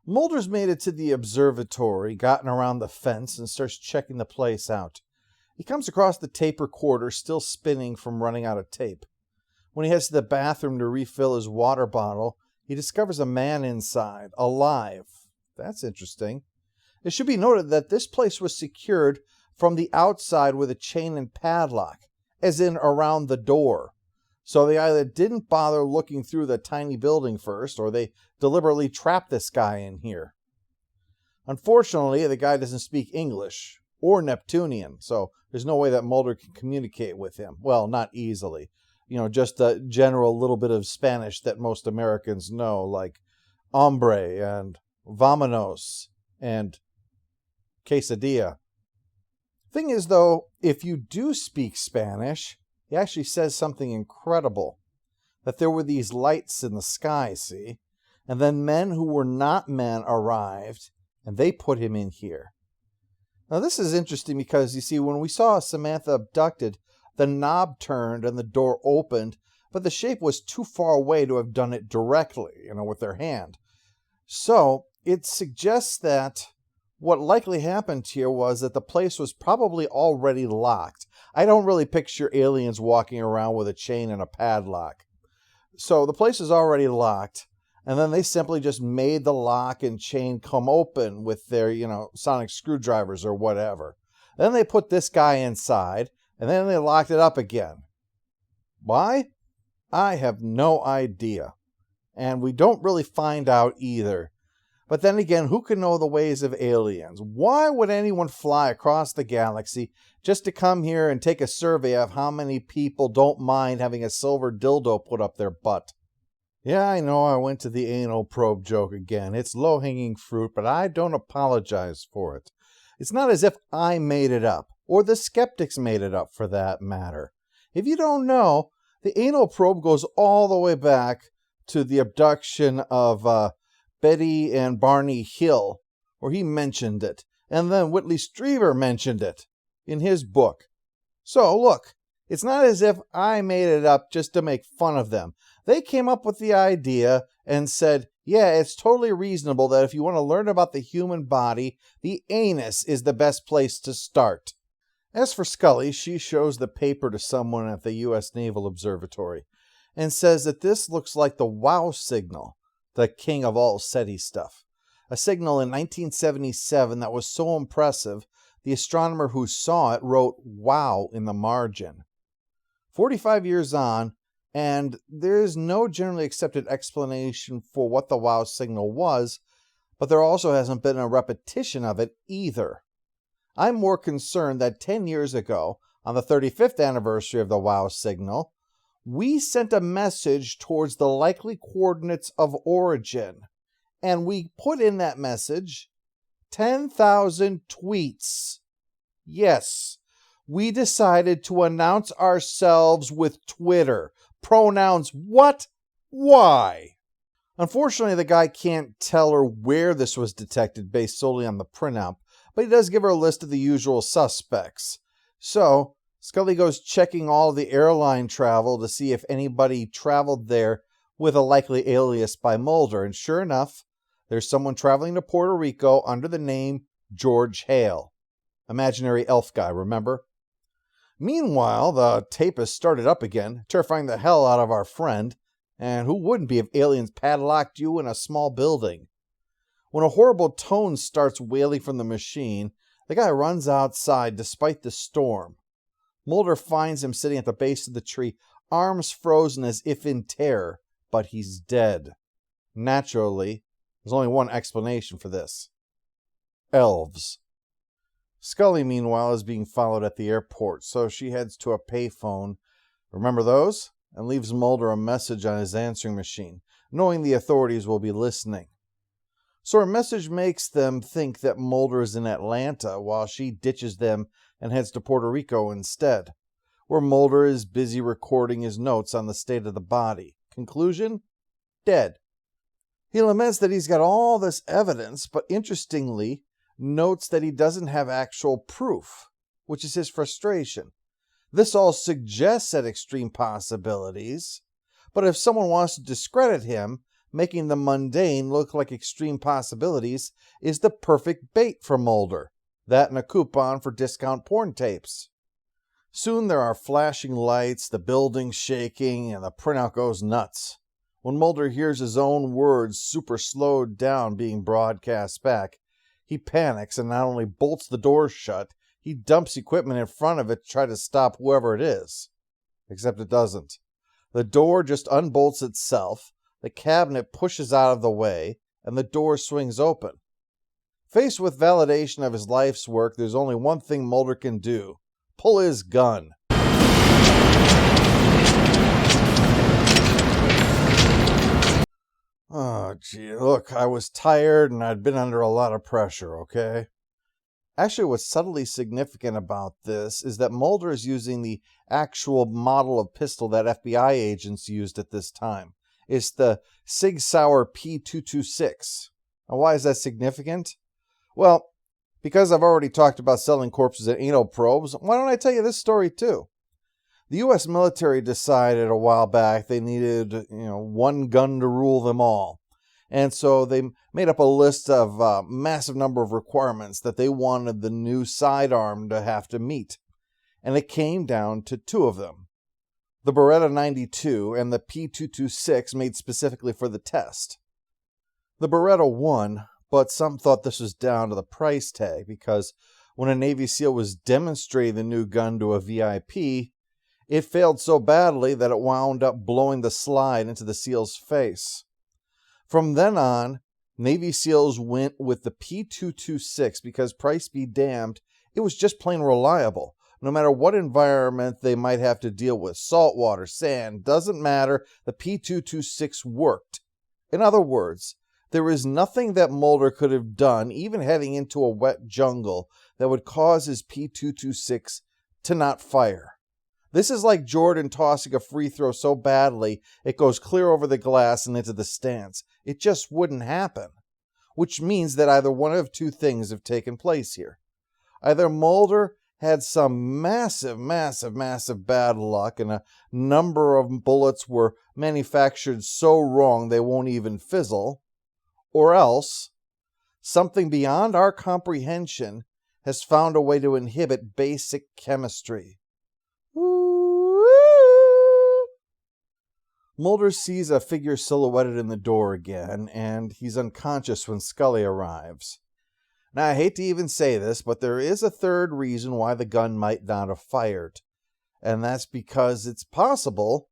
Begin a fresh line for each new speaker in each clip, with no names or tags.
Mulder's made it to the observatory, gotten around the fence, and starts checking the place out. He comes across the tape recorder still spinning from running out of tape. When he heads to the bathroom to refill his water bottle, he discovers a man inside, alive. That's interesting. It should be noted that this place was secured from the outside with a chain and padlock, as in around the door. So they either didn't bother looking through the tiny building first, or they deliberately trapped this guy in here. Unfortunately, the guy doesn't speak English or Neptunian, so there's no way that Mulder can communicate with him. Well, not easily. Just a general little bit of Spanish that most Americans know, like hombre and vámonos and quesadilla. Thing is, though, if you do speak Spanish, he actually says something incredible. That there were these lights in the sky, see? And then men who were not men arrived, and they put him in here. Now, this is interesting because, you see, when we saw Samantha abducted, the knob turned and the door opened, but the shape was too far away to have done it directly, with their hand. So, it suggests that what likely happened here was that the place was probably already locked. I don't really picture aliens walking around with a chain and a padlock. So, the place is already locked, and then they simply just made the lock and chain come open with their, sonic screwdrivers or whatever. Then they put this guy inside, and then they locked it up again. Why? I have no idea. And we don't really find out either. But then again, who can know the ways of aliens? Why would anyone fly across the galaxy just to come here and take a survey of how many people don't mind having a silver dildo put up their butt? Yeah, I know I went to the anal probe joke again. It's low-hanging fruit, but I don't apologize for it. It's not as if I made it up, or the skeptics made it up for that matter. If you don't know, the anal probe goes all the way back to the abduction of Betty and Barney Hill, where he mentioned it, and then Whitley Strieber mentioned it in his book. So, look, it's not as if I made it up just to make fun of them. They came up with the idea and said, yeah, it's totally reasonable that if you want to learn about the human body, the anus is the best place to start. As for Scully, she shows the paper to someone at the U.S. Naval Observatory and says that this looks like the WOW signal, the king of all SETI stuff. A signal in 1977 that was so impressive, the astronomer who saw it wrote WOW in the margin. 45 years on, and there is no generally accepted explanation for what the WOW signal was, but there also hasn't been a repetition of it either. I'm more concerned that 10 years ago, on the 35th anniversary of the WOW signal, we sent a message towards the likely coordinates of origin, and we put in that message 10,000 tweets. Yes, we decided to announce ourselves with Twitter. Pronouns what? Why? Unfortunately, the guy can't tell her where this was detected based solely on the printout, but he does give her a list of the usual suspects. So, Scully goes checking all the airline travel to see if anybody traveled there with a likely alias by Mulder, and sure enough, there's someone traveling to Puerto Rico under the name George Hale. Imaginary elf guy, remember? Meanwhile, the tape has started up again, terrifying the hell out of our friend, and who wouldn't be if aliens padlocked you in a small building? When a horrible tone starts wailing from the machine, the guy runs outside despite the storm. Mulder finds him sitting at the base of the tree, arms frozen as if in terror, but he's dead. Naturally, there's only one explanation for this. Elves. Scully, meanwhile, is being followed at the airport, so she heads to a payphone. Remember those? And leaves Mulder a message on his answering machine, knowing the authorities will be listening. So her message makes them think that Mulder is in Atlanta while she ditches them and heads to Puerto Rico instead, where Mulder is busy recording his notes on the state of the body. Conclusion? Dead. He laments that he's got all this evidence, but interestingly, notes that he doesn't have actual proof, which is his frustration. This all suggests at extreme possibilities, but if someone wants to discredit him, making the mundane look like extreme possibilities, is the perfect bait for Mulder. That and a coupon for discount porn tapes. Soon there are flashing lights, the building shaking, and the printout goes nuts. When Mulder hears his own words super slowed down being broadcast back, he panics and not only bolts the door shut, he dumps equipment in front of it to try to stop whoever it is. Except it doesn't. The door just unbolts itself, the cabinet pushes out of the way, and the door swings open. Faced with validation of his life's work, there's only one thing Mulder can do. Pull his gun. Oh, gee, look, I was tired and I'd been under a lot of pressure, okay? Actually, what's subtly significant about this is that Mulder is using the actual model of pistol that FBI agents used at this time. It's the Sig Sauer P226. Now, why is that significant? Well, because I've already talked about selling corpses at anal probes, why don't I tell you this story too? The U.S. military decided a while back they needed, one gun to rule them all. And so they made up a list of a massive number of requirements that they wanted the new sidearm to have to meet. And it came down to two of them. The Beretta 92 and the P226 made specifically for the test. The Beretta won, but some thought this was down to the price tag because when a Navy SEAL was demonstrating the new gun to a VIP, it failed so badly that it wound up blowing the slide into the SEAL's face. From then on, Navy SEALs went with the P226 because, price be damned, it was just plain reliable. No matter what environment they might have to deal with, salt water, sand, doesn't matter, the P226 worked. In other words, there is nothing that Mulder could have done, even heading into a wet jungle, that would cause his P226 to not fire. This is like Jordan tossing a free throw so badly it goes clear over the glass and into the stands. It just wouldn't happen. Which means that either one of two things have taken place here. Either Mulder had some massive bad luck and a number of bullets were manufactured so wrong they won't even fizzle, or else something beyond our comprehension has found a way to inhibit basic chemistry. Mulder sees a figure silhouetted in the door again, and he's unconscious when Scully arrives. Now, I hate to even say this, but there is a third reason why the gun might not have fired, and that's because it's possible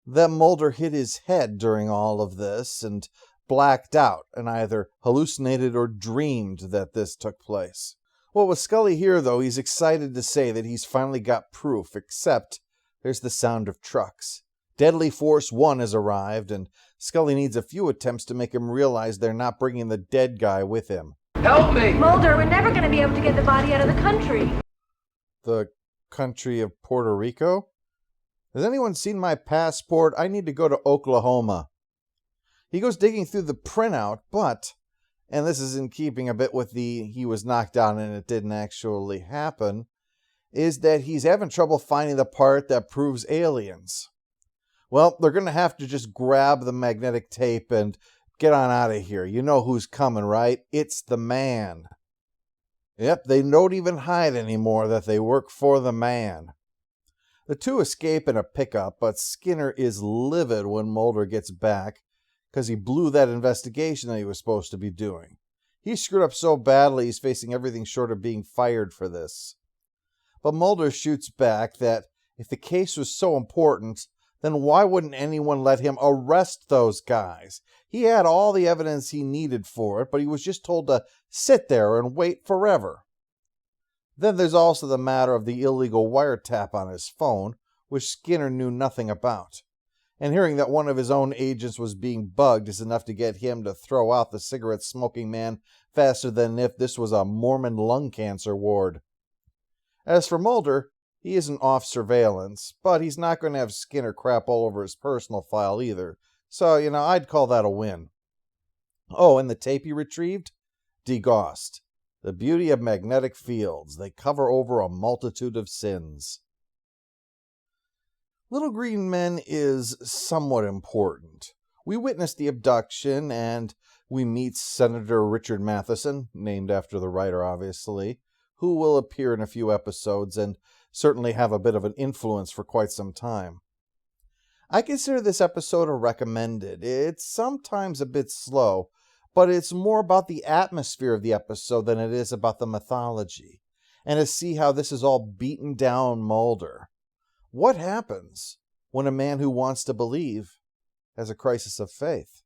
that Mulder hit his head during all of this and blacked out and either hallucinated or dreamed that this took place. Well, with Scully here, though, he's excited to say that he's finally got proof, except there's the sound of trucks. Deadly Force 1 has arrived, and Scully needs a few attempts to make him realize they're not bringing the dead guy with him.
Help me!
Mulder, we're never going to be able to get the body out of the country.
The country of Puerto Rico? Has anyone seen my passport? I need to go to Oklahoma. He goes digging through the printout, but, and this is in keeping a bit with the he was knocked down and it didn't actually happen, is that he's having trouble finding the part that proves aliens. Well, they're going to have to just grab the magnetic tape and get on out of here. You know who's coming, right? It's the man. Yep, they don't even hide anymore that they work for the man. The two escape in a pickup, but Skinner is livid when Mulder gets back because he blew that investigation that he was supposed to be doing. He screwed up so badly he's facing everything short of being fired for this. But Mulder shoots back that if the case was so important, then why wouldn't anyone let him arrest those guys? He had all the evidence he needed for it, but he was just told to sit there and wait forever. Then there's also the matter of the illegal wiretap on his phone, which Skinner knew nothing about. And hearing that one of his own agents was being bugged is enough to get him to throw out the cigarette-smoking man faster than if this was a Mormon lung cancer ward. As for Mulder, he isn't off surveillance, but he's not going to have Skinner crap all over his personal file either. So, I'd call that a win. Oh, and the tape he retrieved? Degaussed. The beauty of magnetic fields. They cover over a multitude of sins. Little Green Men is somewhat important. We witness the abduction, and we meet Senator Richard Matheson, named after the writer, obviously, who will appear in a few episodes and certainly have a bit of an influence for quite some time. I consider this episode a recommended. It's sometimes a bit slow, but it's more about the atmosphere of the episode than it is about the mythology, and to see how this is all beaten down Mulder. What happens when a man who wants to believe has a crisis of faith?